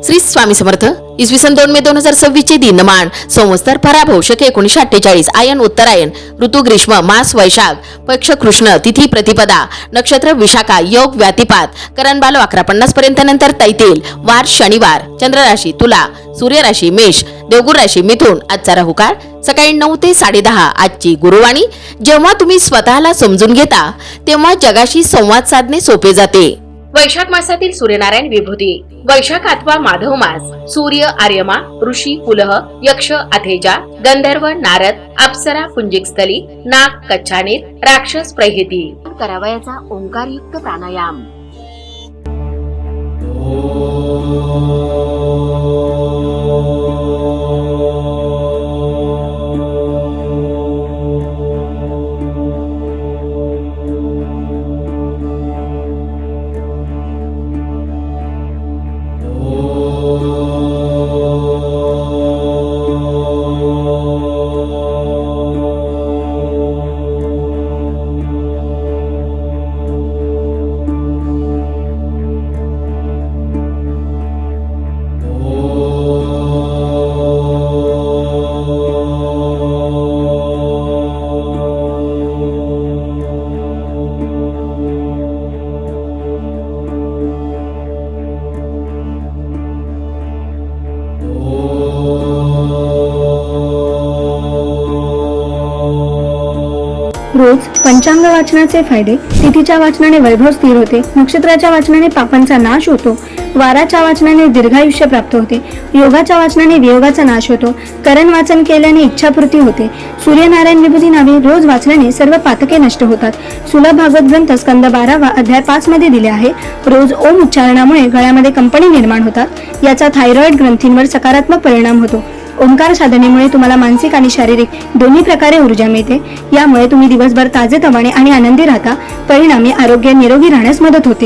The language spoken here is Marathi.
श्री स्वामी समर्थ. इसवी सन 2 मे 2026 चे दिनमान संवत्सर फराभव शके 1948 आयन उत्तरायण ऋतू ग्रीष्म मास वैशाख पक्ष कृष्ण तिथी प्रतिपदा नक्षत्र विशाखा योग व्यातिपात करण बालो 11:50 पर्यंत नंतर तैतील वार शनिवार चंद्र राशी तुला सूर्य राशी मेष देवगुर राशी मिथुन आजचा राहुकाळ सकाळी 9 ते 10:30 आजची गुरुवाणी. जेव्हा तुम्ही स्वतःला समजून घेता तेव्हा जगाशी संवाद साधणे सोपे जाते. वैशाख मासातील सूर्यनारायण विभूती वैशाख अथवा माधव मास सूर्य आर्यमा ऋषी पुलह यक्ष अथेजा गंधर्व नारद अप्सरा पुंजिक स्थली नाग कच्छानीर राक्षस प्रहिती करावयाचा ओंकारयुक्त प्राणायाम. रोज पंचांग वाचनाचे फायदे. तिथीच्या वाचनाने वैभव स्थिर होते, नक्षत्राच्या वाचनाने पापांचा नाश होतो, वाराच्या वाचनाने दीर्घायुष्य प्राप्त होते, योगाच्या वाचनाने वियोगाचा नाश होतो, करण वाचन केल्याने इच्छापूर्ती होते, सूर्यनारायण विभूती नावे रोज वाचल्याने सर्व पातके नष्ट होतात. सुलभ भागवत ग्रंथ स्कंद 12 अध्याय 5 मध्ये दिले आहे. रोज ओम उच्चारणामुळे गळ्यामध्ये कंपनी निर्माण होतात, याचा थायरॉइड ग्रंथींवर सकारात्मक परिणाम होतो. ओंकार साधनेमुळे तुम्हाला मानसिक आणि शारीरिक दोन्ही प्रकारे ऊर्जा मिळते. यामुळे तुम्ही दिवसभर ताजेतवाने आणि आनंदी राहता. परिणामी आरोग्य निरोगी राहण्यास मदत होते.